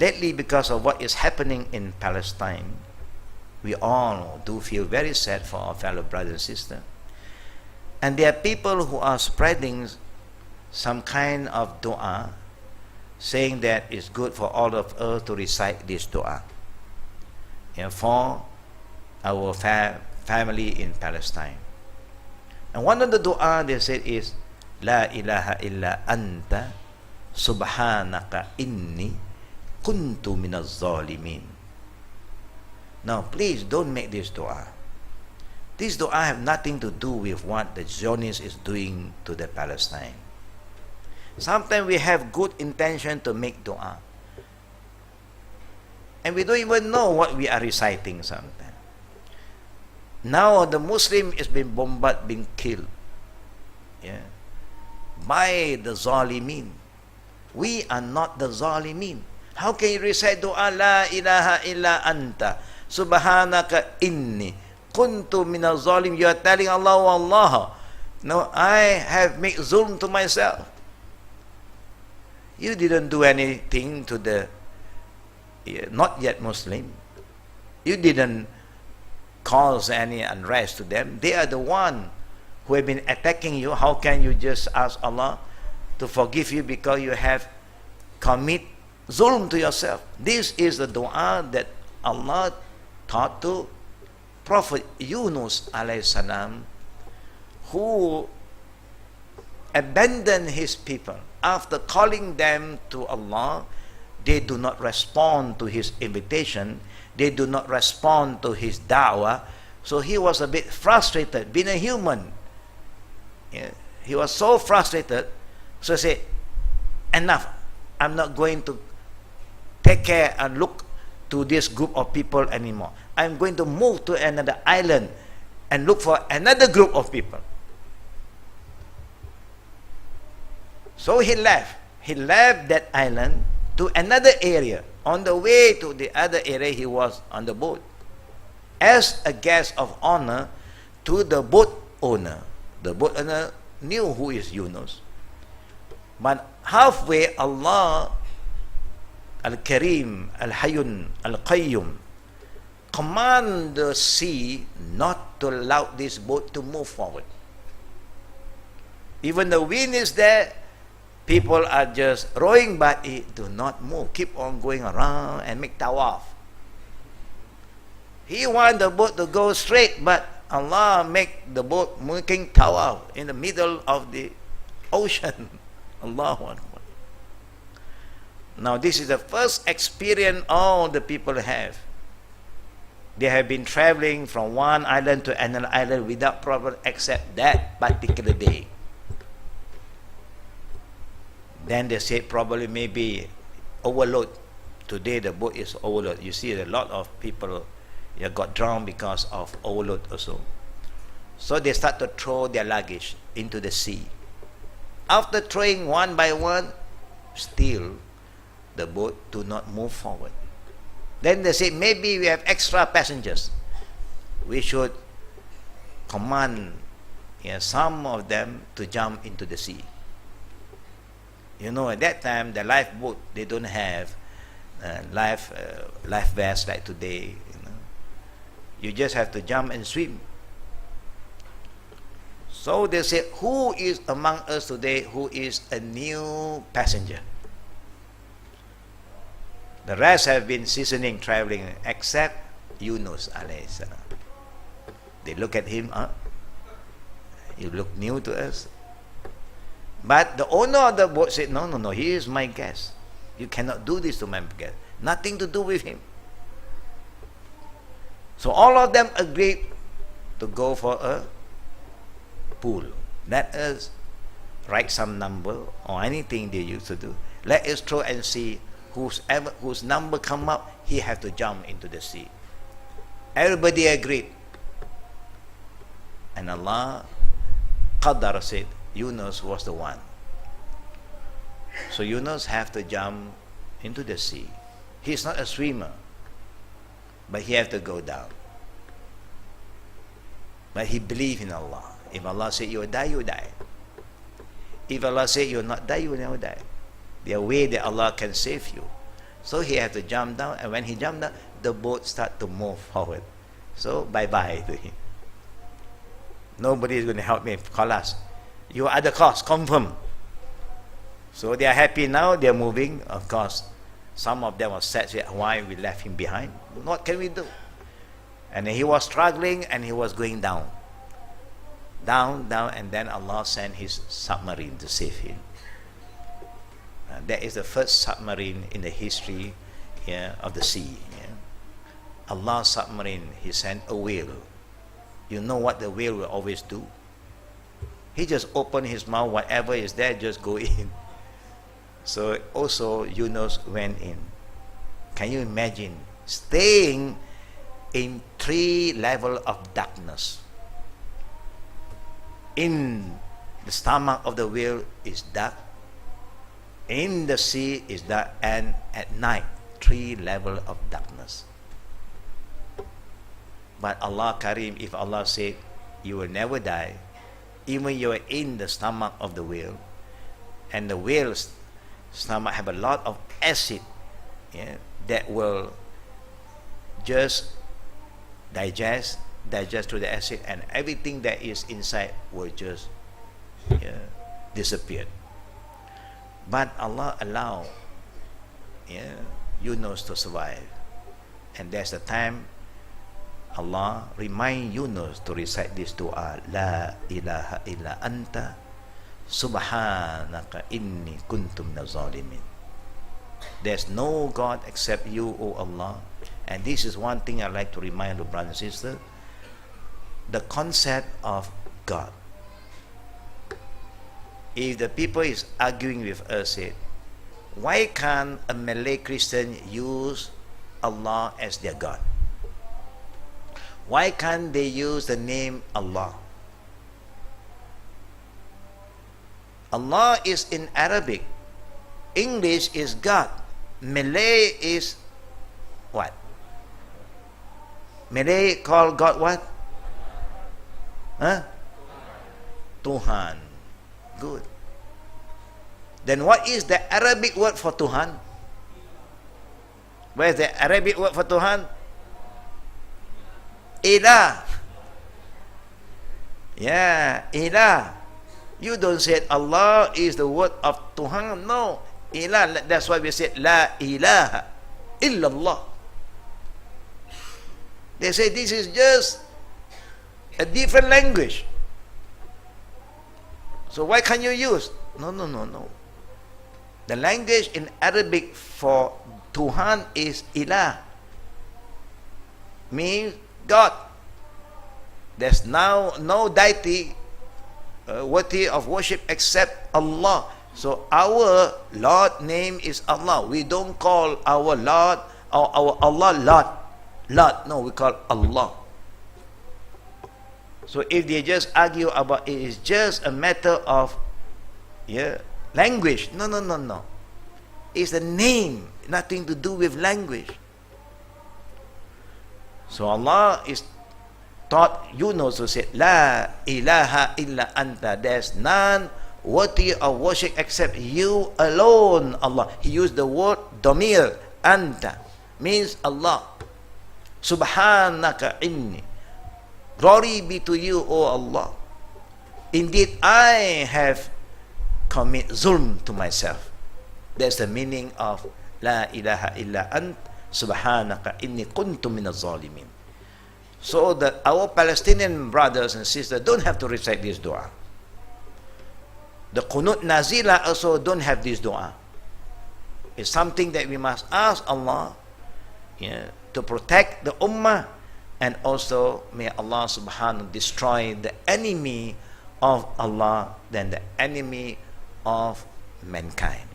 Lately, because of what is happening in Palestine, we all do feel very sad for our fellow brothers and sisters. And there are people who are spreading some kind of dua, saying that it's good for all of us to recite this dua, for our family in Palestine. And one of the dua they said is, La ilaha illa anta, subhanaka, inni, kuntu minaz zalimin. Now, please don't make this dua. This dua have nothing to do with what the Zionist is doing to the Palestine. Sometimes we have good intention to make dua, and we don't even know what we are reciting sometimes. Now the Muslim is being bombarded, being killed, by the zalimin. We are not the zalimin. How can you recite dua, La ilaha illa anta, subhanaka, inni, kuntu minaz zalimin? You are telling Allah, Allah, no, I have made zulm to myself. You didn't do anything to the not yet Muslim. You didn't cause any unrest to them. They are the one who have been attacking you. How can you just ask Allah to forgive you because you have commit zulm to yourself? This is the dua that Allah taught to Prophet Yunus alayhi salam, who abandoned his people. After calling them to Allah, they do not respond to his invitation. They do not respond to his da'wah. So he was a bit frustrated, being a human. He was so frustrated. So he said, enough. I'm not going to take care and look to this group of people anymore. I'm going to move to another island and look for another group of people. So he left. He left that island to another area. On the way to the other area, he was on the boat as a guest of honor to the boat owner. The boat owner knew who is Yunus. But halfway, Allah Al-Karim, Al-Hayyun, Al-Qayyum command the sea not to allow this boat to move forward. Even the wind is there, people are just rowing, but it do not move. Keep on going around and make tawaf. He want the boat to go straight, but Allah make the boat making tawaf in the middle of the ocean. Allahu Akbar. Now this is the first experience all the people have. They have been traveling from one island to another island without problem except that particular day. Then they say probably maybe overload. Today the boat is overload. You see a lot of people got drowned because of overload also. So they start to throw their luggage into the sea. After throwing one by one, still the boat do not move forward. Then they say maybe we have extra passengers. We should command some of them to jump into the sea. At that time, the lifeboat, they don't have life vests like today. You just have to jump and swim. So they say, who is among us today who is a new passenger? The rest have been seasoning, traveling, except Yunus alayhi salam. They look at him, you look new to us. But the owner of the boat said, no, he is my guest. You cannot do this to my guest. Nothing to do with him. So all of them agreed to go for a pool. Let us write some number or anything they used to do. Let us throw and see whose number come up, he have to jump into the sea. Everybody agreed. And Allah Qadar said Yunus was the one. So Yunus have to jump into the sea. He's not a swimmer, but he have to go down. But he believed in Allah. If Allah said you will die, you die. If Allah said you will not die, you will never die. There are ways that Allah can save you. So he had to jump down, and when he jumped down, the boat started to move forward. So bye-bye to him. Nobody is going to help me. Call us. You are the cause, confirm. So they are happy now, they are moving. Of course, some of them were sad, why we left him behind. What can we do? And he was struggling and he was going down. Down, and then Allah sent his submarine to save him. That is the first submarine in the history of the sea. Allah's submarine, he sent a whale. You know what the whale will always do? He just opened his mouth, whatever is there, just go in. So also Yunus went in. Can you imagine staying in 3 levels of darkness? In the stomach of the whale is dark, in the sea is dark, and at night 3 levels of darkness. But Allah Karim, if Allah said you will never die, even you are in the stomach of the whale, and the whale's stomach have a lot of acid that will just digest through the acid, and everything that is inside will just disappear. But Allah allow Yunus to survive, and there's a time Allah remind Yunus to recite this dua, La ilaha illa anta, subhanaka, inni kuntu minaz zalimin. There's no God except you, O Allah. And this is one thing I like to remind the brothers and sisters, the concept of God. If the people is arguing with us, say, why can't a Malay Christian use Allah as their God? Why can't they use the name Allah? Allah is in Arabic. English is God. Malay is what? Malay call God what? Huh? Tuhan. Good. Then what is the Arabic word for Tuhan? Where is the Arabic word for Tuhan? Ilah. Yeah, ilah. You don't say Allah is the word of Tuhan. No. Ilah. That's why we say La ilaha illallah. They say this is just a different language. So why can't you use? No. The language in Arabic for Tuhan is ilah. Means God. There's now no deity worthy of worship except Allah. So our Lord name is Allah. We don't call our Lord or our Allah Lord. No, we call Allah. So if they just argue about it is just a matter of language. No. It's the name, nothing to do with language. So Allah is taught Yunus to say, La ilaha illa anta. There's none worthy of worship except you alone, Allah. He used the word damir, anta, means Allah. Subhanaka, inni. Glory be to you, O Allah. Indeed, I have committed zulm to myself. That's the meaning of La ilaha illa ant, subhanaka, inni kuntu minaz zalimin. So that our Palestinian brothers and sisters don't have to recite this dua. The Qunut Nazila also don't have this dua. It's something that we must ask Allah to protect the Ummah, and also may Allah subhanahu destroy the enemy of Allah than the enemy of mankind.